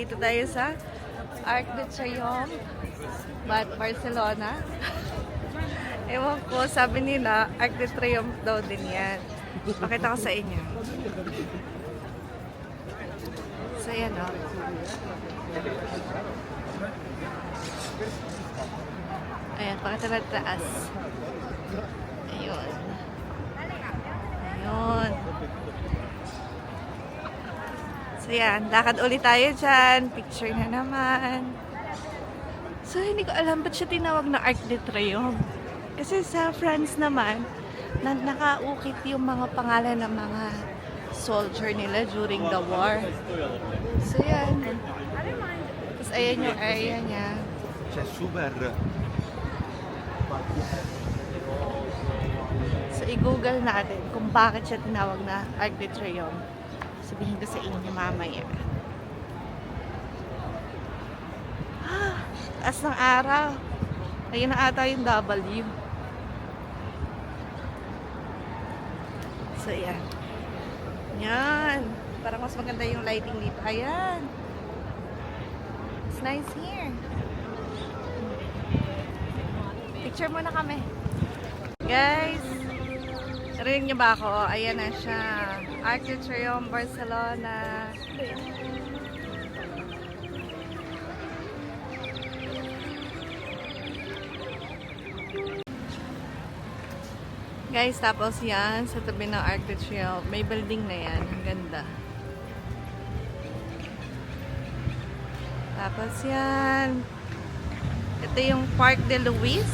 Nandito tayo sa Arc de Triomphe, Barcelona. Ewan ko, sabi nila, Arc de Triomphe daw din yan. Pakita ko sa inyo. So, yan o. Ayan, pakita na taas. Ayun. Ayun. So, yan. Lakad ulit tayo dyan. Picture na naman. So, hindi ko alam ba't siya tinawag na Arc de Triomphe. Kasi sa France naman, nakaukit yung mga pangalan ng mga soldier nila during the war. So, yan. Tapos, ayan yung area niya. C'è super. So, i-google natin kung bakit siya tinawag na Arc de Triomphe. Sabihin ko sa inyo mamaya. Taas ng araw. Ayun na ata yung W. So, yan. Yan. Parang mas maganda yung lighting dito. Ayan. It's nice here. Picture muna kami. Guys, narinig niyo ba ako? Ayan na siya. Arc de Triomphe, Barcelona. Guys, tapos yan, sa tabi ng Arc de Triomphe, may building na yan. Ang ganda. Tapos yan. Ito yung Parc de Louis.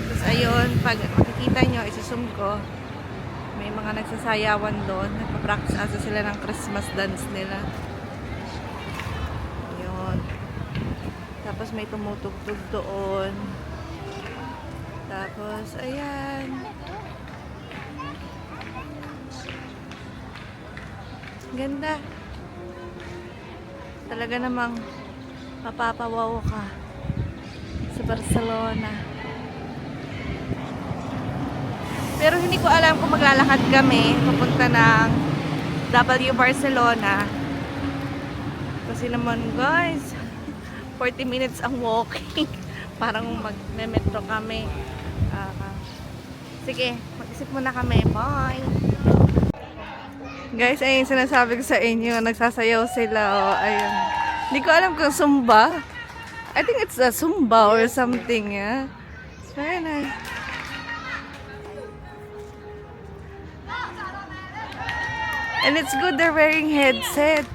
Tapos ayun, pag makikita nyo, isusum ko, may mga nagsasayawan doon. Nagpa-practice asa sila ng Christmas dance nila. Ayun. Tapos may tumutugtog doon. Tapos, ayan. Ganda. Talaga namang mapapawaw ka sa Barcelona. Pero hindi ko alam kung maglalakad kami papunta ng W Barcelona. Kasi naman guys, 40 minutes ang walking. Parang mag-metro kami. Sige, mag-isip muna kami. Bye! Guys, ayun sinasabi ko sa inyo. Nagsasayaw sila. Oh, ayun. Hindi ko alam kung Zumba. I think it's a Zumba or something. Yeah? It's very nice. And it's good they're wearing headset.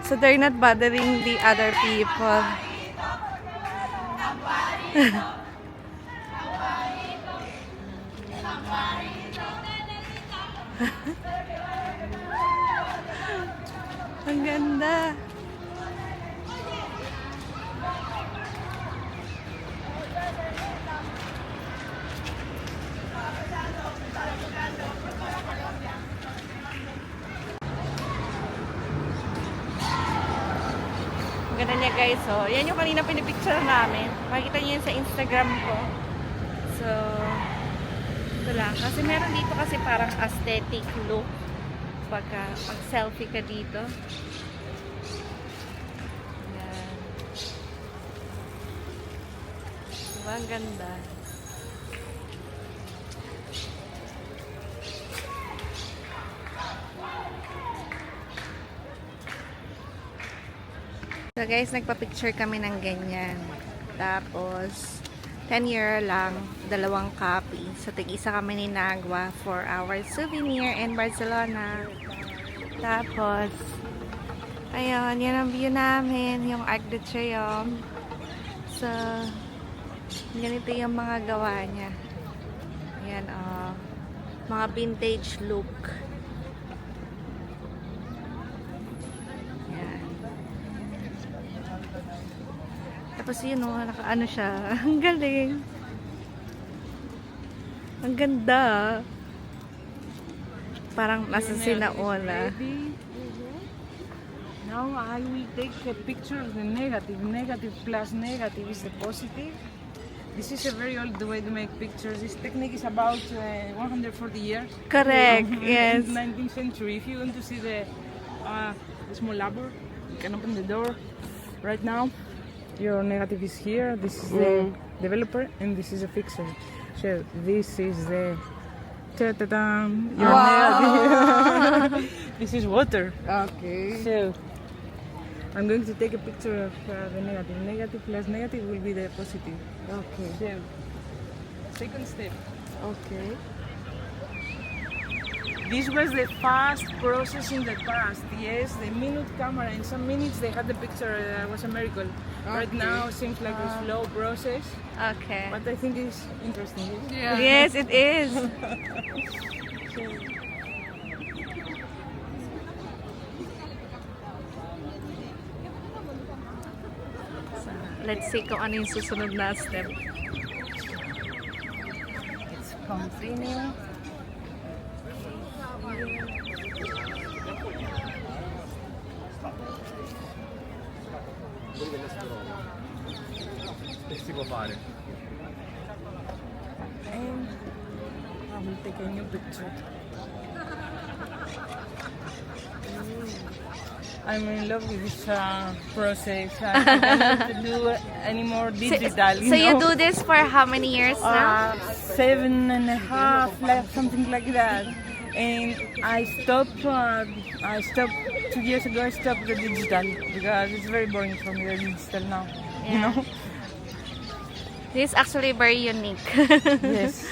So they're not bothering the other people. Ang ganda. Ganda niya guys. So, yan yung kanina pinipicture namin. Makikita niyo yan sa Instagram ko. So, ito lang. Kasi meron dito kasi parang aesthetic look. Pagka mag-selfie ka dito. Yan. Diba? Ang ganda. So guys, nagpa-picture kami ng ganyan. Tapos, 10 euro lang, 2 copy. So, tig-isa kami ni Nagwa for our souvenir in Barcelona. Tapos, ayun, yan ang view namin, yung Arc de Triomphe. So, ganito yung mga gawa niya. Ayan, mga vintage look. Tapos yun nakaano siya. Ang galing. Ang ganda. Parang nasa sinauna. Now I will take a picture of the negative. Negative plus negative is the positive. This is a very old way to make pictures. This technique is about 140 years. Correct, yes. 19th century. If you want to see the small labor, can open the door right now. Your negative is here. This is the developer, and this is a fixer. So this is the ta-ta-da, your negative. This is water. Okay. So I'm going to take a picture of the negative. Negative plus negative will be the positive. Okay. So second step. Okay. This was the fast process in the past. Yes, the minute camera. In some minutes they had the picture. Was a miracle. Right Okay. now seems like a slow process, Okay. but I think it's interesting. Yeah. Yes, it is. Let's see kung ano yung susunod na step. Let's continue. Che si può fare? And I will take a new picture. I'm in love with this process. I don't want to do any more digital. So you do this for how many years now? 7.5, like something like that. And I stopped 2 years ago. I stopped the digital because it's very boring for me, the digital now. You Yeah. know? This is actually very unique. Yes.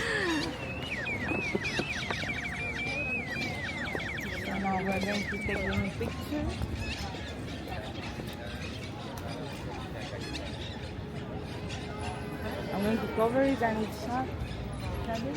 So now we're going to take a new picture. I'm going to cover it and it's shadow.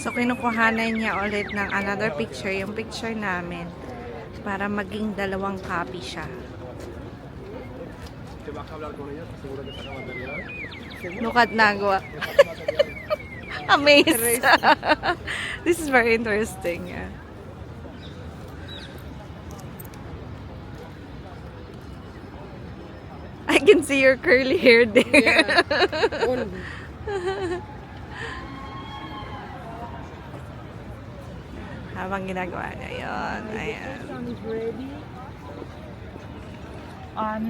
So, kinukuhanan niya ulit ng another picture, yung picture namin, para maging dalawang copy siya. ¿Te vas a hablar con ella? ¿Estás seguro que saca material? Look at Nagwa. Amazed. This is very interesting. Yeah. I can see your curly hair there. All. Habang ginagawa niya yun. Ayan. This one is ready.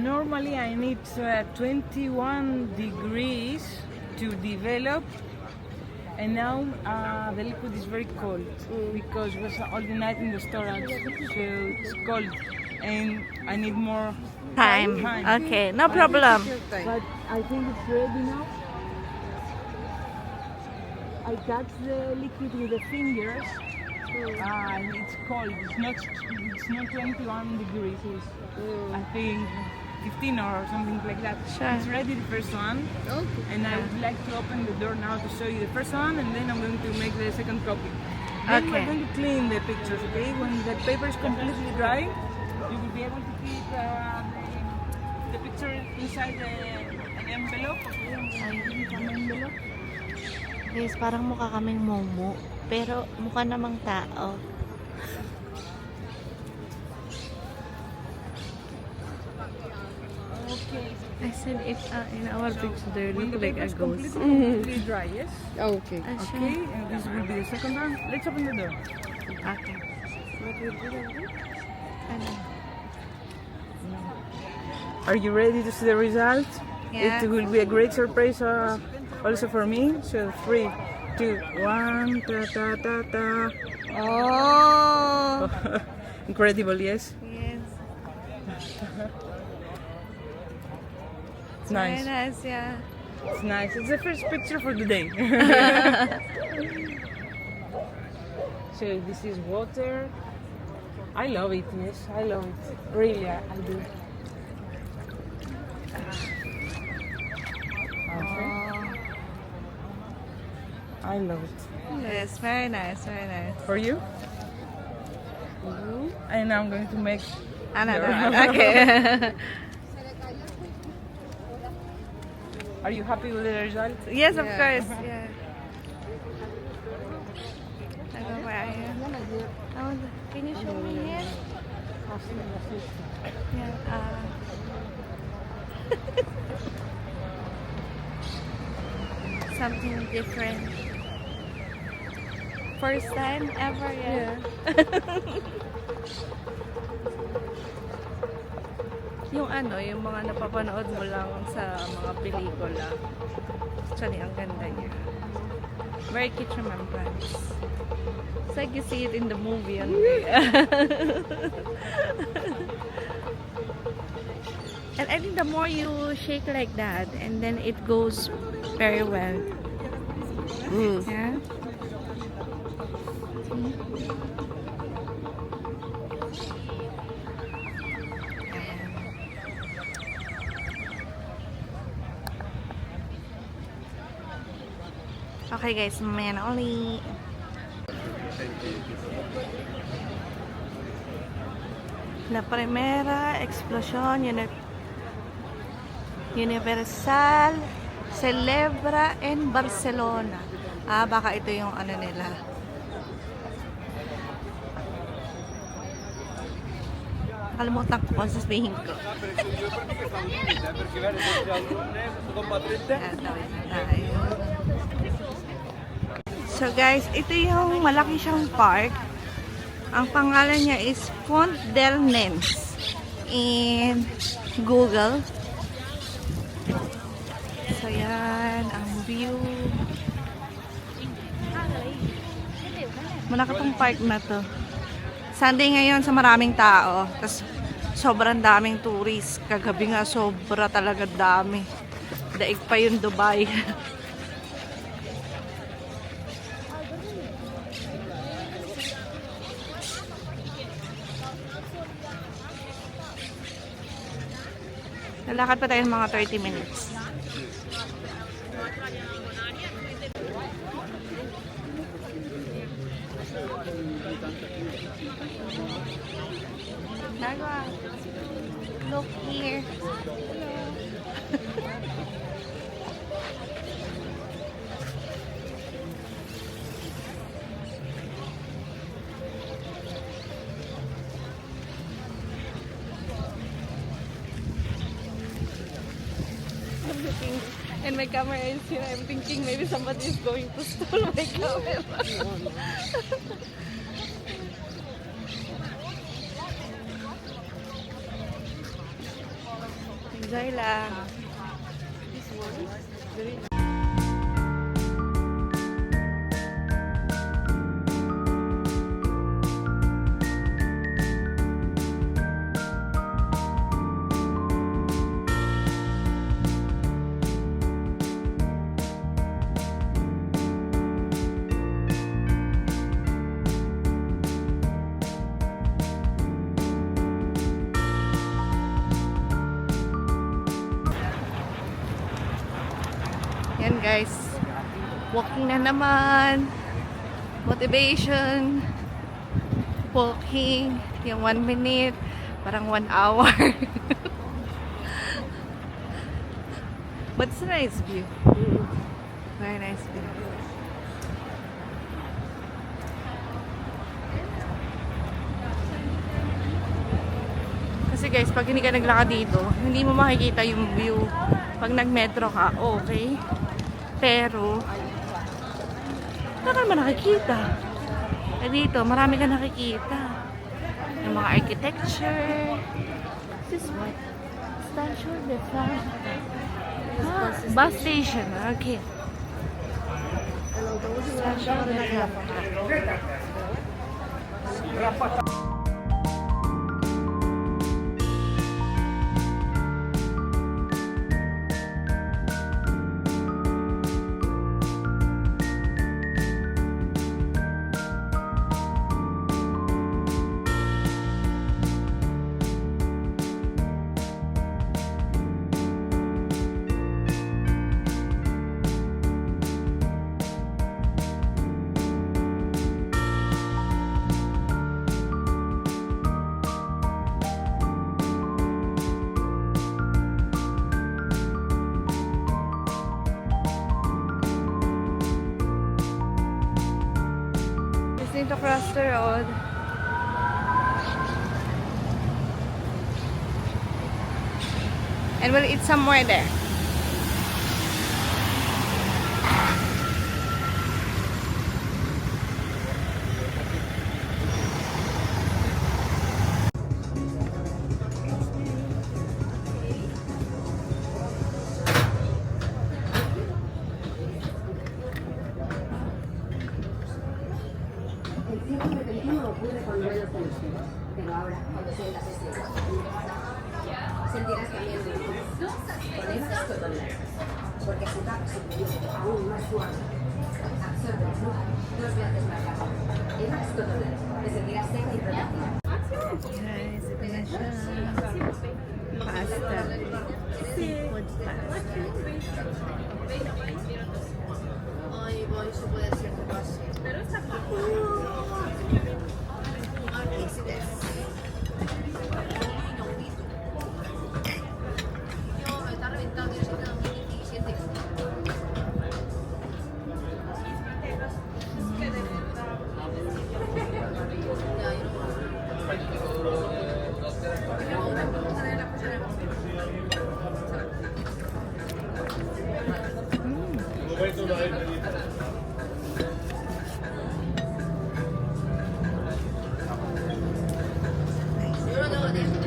Normally I need 21 degrees to develop, and now the liquid is very cold because it was all the night in the storage, so it's cold, and I need more Time. Time. Okay, no problem. Your time. But I think it's ready now. I touch the liquid with the fingers. And it's cold. It's not 21 degrees. It's, I think 15 or something like that. Sure. It's ready, the first one. Okay. And I would like to open the door now to show you the first one, and then I'm going to make the second copy. Then we're Okay. going to clean the pictures, okay? When the paper is completely dry, you will be able to keep the picture inside an envelope, okay? And give it an envelope. Guys, parang mukha kaming momo. Pero mukha namang tao. Okay. I said if in our picture there When the look like paper a is ghost. completely dry, yes? Okay. Okay, and this will be the second one. Let's open the door. Okay. Ano? Are you ready to see the result? Yeah. It will be a great surprise also for me. So 3, 2, 1, ta ta ta ta. Oh! Incredible, yes? Yes. It's nice. Very nice, yeah. It's nice. It's the first picture for the day. So this is water. I love it, yes. I love it. Really, I do. Okay. I love it. Yes, very nice, very nice. For you? And I'm going to make Another your- one. Okay. Are you happy with the result? Yes, of Yeah. course. Yeah. Ano ba yan? Oh, can you show me here? Yeah. Something different. First time ever, yeah. Yung ano, yung mga napapanood mo lang sa mga pelikula. Actually, ang ganda niya. Very cute remembrance. It's like you see it in the movie. And I think the more you shake like that, and then it goes very well. Yeah? Okay guys, mamaya na ulit. La primera explosión universal celebra en Barcelona. Ah, baka ito yung ano nila. Nakalimutan ko kung sasabihin ko. So guys, ito yung malaki siyang park. Ang pangalan niya is Font del Nens in Google. So yan, ang view. Malaki tong park na to. Sunday ngayon sa maraming tao. Tapos sobrang daming tourist. Kagabi nga sobra talaga dami. Daig pa yung Dubai. Lalakad pa tayo ng mga 30 minutes. Nagwa. Look here. I'm looking, and my camera is here. I'm thinking maybe somebody is going to steal my camera. Enjoy lang. Yan guys, walking na naman, motivation, walking, yung 1 minute, parang 1 hour. But it's a nice view. Very nice view. Kasi guys, pag hindi ka naglakad dito, hindi mo makikita yung view. Pag nag-metro ka, okay. Pero, wala ka naman nakikita. Eh dito, marami ka nakikita. Yung mga architecture. This is what? Statue de France. Ah, bus station. Okay. Statue de France. going to cross the road. And we'll eat somewhere there. El cierre repentino ocurre con ruedo pulso, pero ahora, cuando sientas este sentirás también con esas cotonazas, porque su capa superior aún más suave absorbe el flujo 2 veces más rápido. En Max Cotonal te sentirás seca y protegida. Guys, ito na siya. Pasta. Seafood pasta. Ay, voy, eso puede ser tu caso. Taste this. Yo, me está reventado, tío, siempre 2017. Yo no tengo tiempo.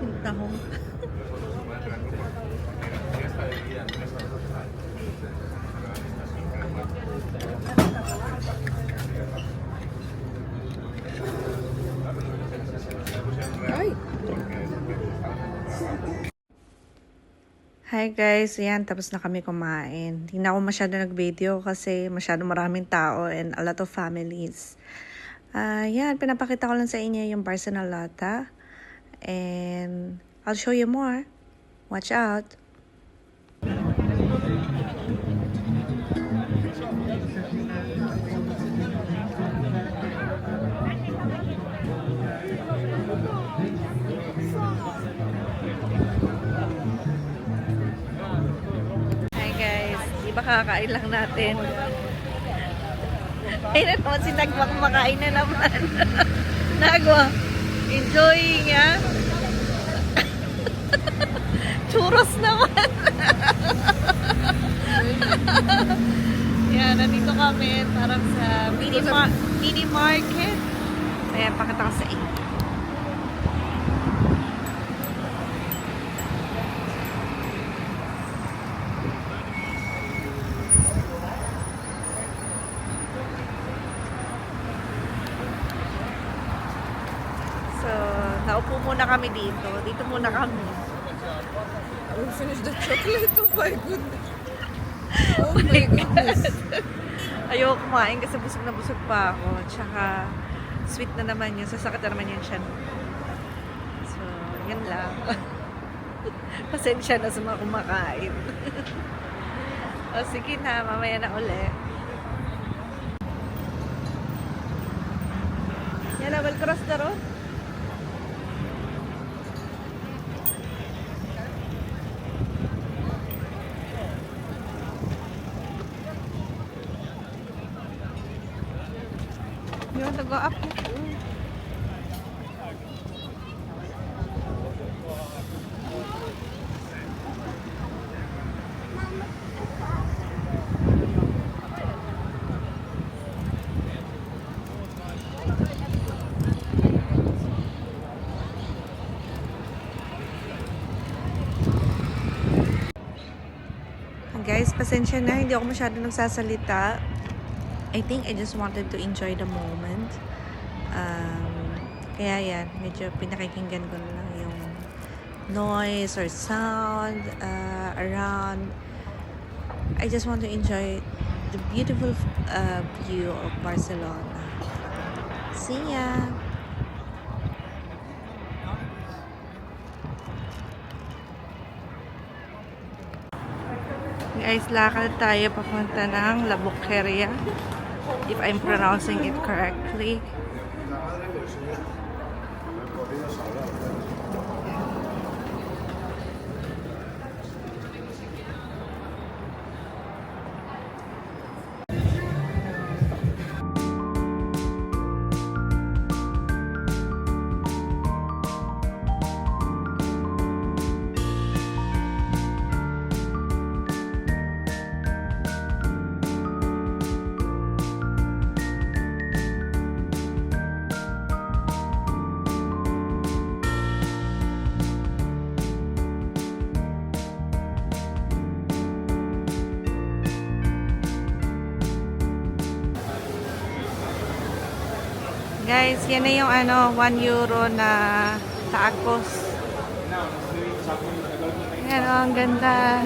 Yung tahong. Ay! Hi guys, ayan, tapos na kami kumain. Hindi na ako masyado nag-video kasi masyado maraming tao and a lot of families. Yan, pinapakita ko lang sa inyo yung Barcelona. And I'll show you more. Watch out. Hi guys, di ba kakain lang natin? Ay na naman si Nagwa, kumakain na naman. Nagwa, enjoying ya. Churros naman. Yan, nandito kami parang sa mini market. Ayan, pakita ko sa inyo. So, naupo muna kami dito. Dito muna kami. I will finish the chocolate. Oh my goodness. Oh my goodness. Ayoko kumain kasi busog na busog pa ako. Tsaka, sweet na naman yun. Sasakit na naman yun siya. So, yan lang. Pasensya na sa mga kumakain. O, sige na. Mamaya na uli. Yan na, we'll cross the road. You want to go up? Guys, pasensya na, hindi ako masyado nagsasalita. I think I just wanted to enjoy the moment. Kaya yan, medyo pinakikinggan ko na lang yung noise or sound around. I just want to enjoy the beautiful view of Barcelona. See ya! Guys, lakad tayo papunta ng La Boqueria, if I'm pronouncing it correctly. Guys, yan na yung ano, 1 euro na tacos. Yan oh, ang ganda.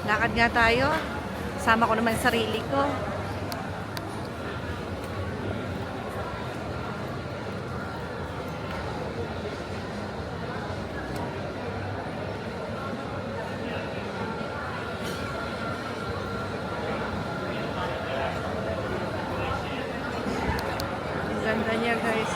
Lakad nga tayo. Sama ko naman sarili ko. Ang ganda niya, guys.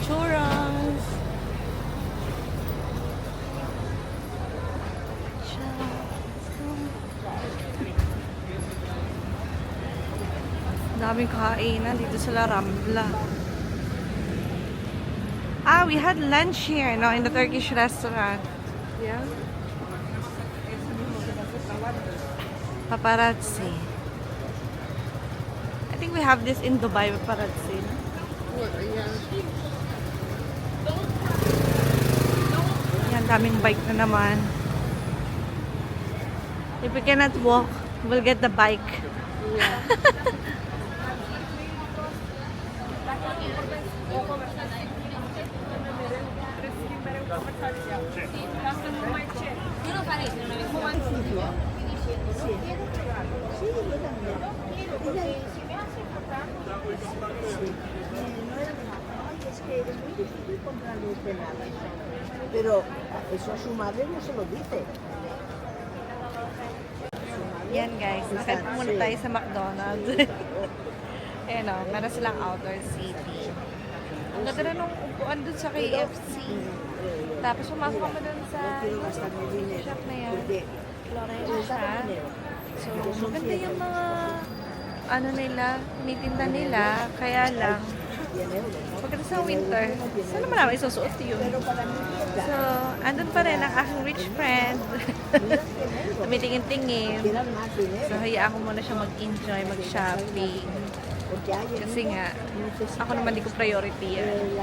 Churros. Daming kainan dito sa La Rambla. Ah, we had lunch here, no, in the Turkish restaurant. Yeah. Paparazzi. I think we have this in Dubai, paparazzi. No? What? Yeah. Yan, daming bike na naman. If we cannot walk, we'll get the bike. Yeah. Es que es muy difícil comprarle nada. Pero eso a su madre no se lo dice. Yan guys, nakita muna tayo sa McDonald's. Ayan o, meron silang outdoor seating. Ang ganda na nung upuan dun sa KFC. Tapos pumasok kami dun sa shop na yan. Lorena siya. So, maganda yung mga ano nila, tinitinda nila. Kaya lang, pagkata sa winter, saan naman namin isusuot yun? So, andun pa rin ang aking rich friend. Tumitingin-tingin. So, hayaan ko muna siya mag-enjoy, mag-shopping. Kasi nga, ako naman di ko priority yan.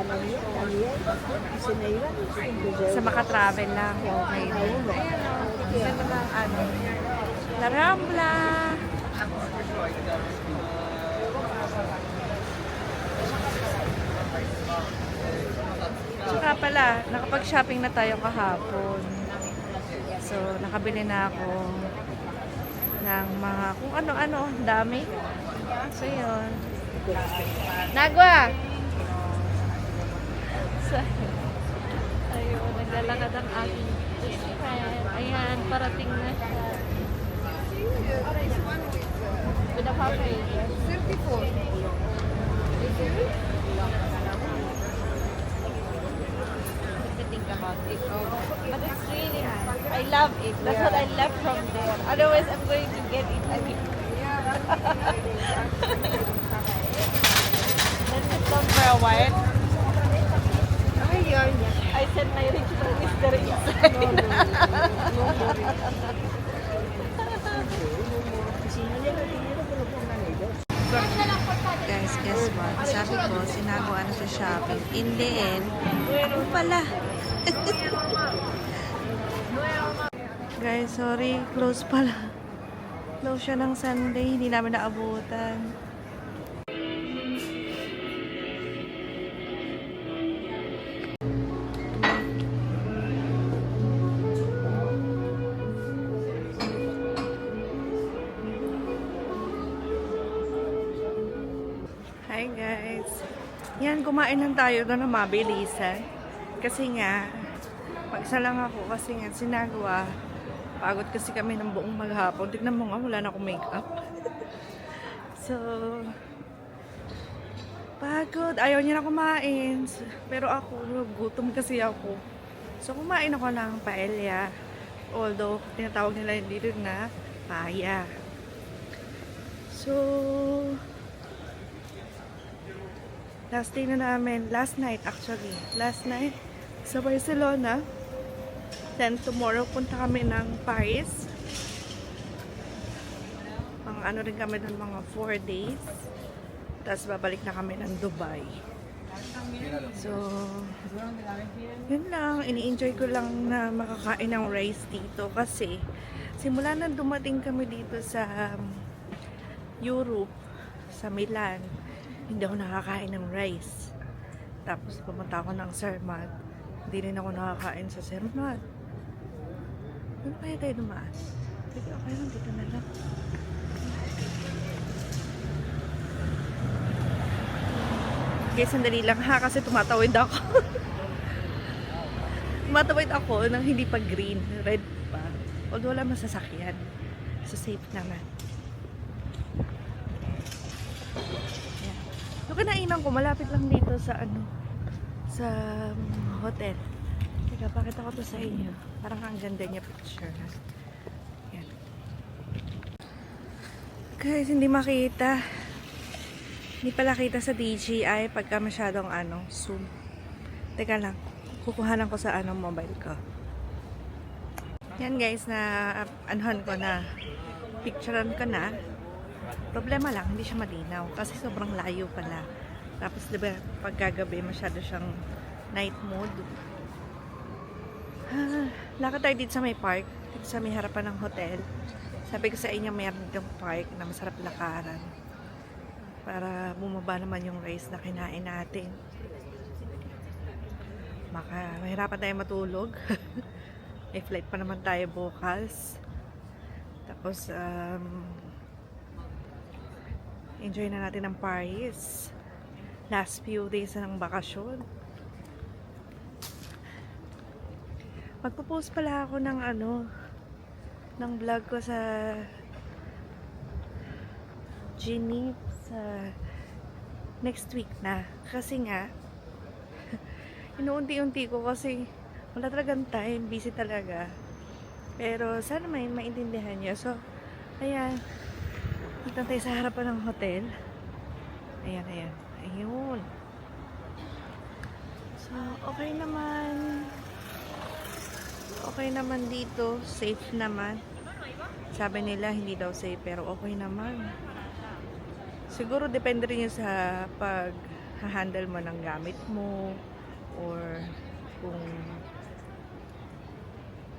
Sa makatravel lang, okay na. Ayan o, ganda ng ano. La Rambla. Tsaka pala, nakapag-shopping na tayo kahapon. So, nakabili na ako ng mga kung ano-ano, dami. So, yun. Nagwa! So, ayun, naglalakad ang aking best friend. Ayan, parating na siya. With a coffee. 34. To think about it. But it's really nice. I love it. That's what I love from there. Otherwise, I'm going to get it again. Let's sit down for a while. Ayun. I sent my rich friend Mr. inside. Guys, guess what? Sabi ko, sinagawa na sa shopping. In the end, ako pala. Guys, sorry. Close pala. Close siya ng Sunday. Hindi namin naabutan. Hi guys. Yan, kumain lang tayo doon ng mabilisan. Kasi nga, mag-isa lang ako kasi nga sinagawa. Pagod kasi kami ng buong maghapon. Tignan mo nga, wala na akong makeup. So, Pagod. Ayaw niya na kumain. Pero ako, gutom kasi ako. So, kumain ako ng paella. Although, tinatawag nila yung dito na paya. So, last day na namin. Last night, actually. Last night sa Barcelona. Then, tomorrow, punta kami ng Paris. Mga ano rin kami dun, mga 4 days. Tapos, babalik na kami ng Dubai. So, yun lang. Ini-enjoy ko lang na makakain ng rice dito. Kasi, simula na dumating kami dito sa Europe, sa Milan, hindi ako nakakain ng rice. Tapos, pumunta ako ng Zermatt. Hindi rin ako nakakain sa Zermatt. Doon kaya tayo dumaan? Sige, okay lang. Dito na lang. Okay, sandali lang ha, kasi tumatawid ako. Tumatawid ako nang hindi pa green, red pa. Although wala masasakyan. So safe naman. Yan. Yung kinainan ko, malapit lang dito sa sa hotel. Teka, pakita ko to sa inyo. Parang ang ganda niya picture. Yan. Guys, hindi makita. Hindi pala kita sa DJI pagka masyadong zoom. Teka lang, kukuhanan ko sa mobile ko. Yan guys, na anuhan ko na, picturean ko na. Problema lang, hindi siya malinaw kasi sobrang layo pala. Tapos diba, pagkagabi masyado siyang night mode. Lakad tayo dito sa may park, dito sa may harapan ng hotel. Sabi ko sa inyo, mayroon ditong park na masarap lakaran. Para bumaba naman yung rice na kinain natin. Mahirapan tayo matulog. May flight pa naman tayo bukas. Tapos, enjoy na natin ang Paris. Last few days na ng bakasyon. Magpo-post pala ako ng ng vlog ko sa Geneva sa next week na. Kasi nga, inuunti-unti ko kasi wala talagang time. Busy talaga. Pero sana may maintindihan nyo. So, ayan. Dito tayo sa harapan ng hotel. Ayan, ayan. Ayun. So, okay naman. Okay naman dito. Safe naman. Sabi nila, hindi daw safe. Pero okay naman. Siguro depende rin yun sa pag-handle mo ng gamit mo or kung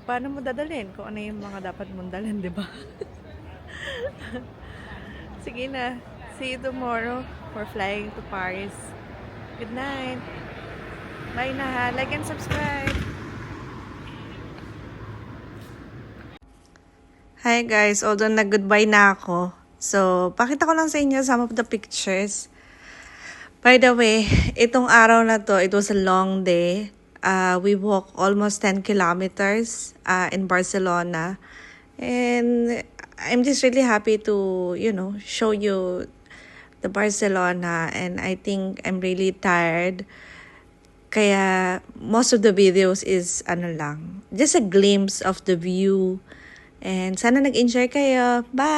paano mo dadalhin, kung ano yung mga dapat mong dalhin, di ba? Sige na. See you tomorrow. We're flying to Paris. Good night. Bye na ha. Like and subscribe. Hi guys. Although nag-goodbye na ako. So, pakita ko lang sa inyo some of the pictures. By the way, itong araw na to, it was a long day. We walked almost 10 kilometers in Barcelona. And I'm just really happy to, show you the Barcelona. And I think I'm really tired. Kaya, most of the videos is, just a glimpse of the view. And sana nag-enjoy kayo. Bye!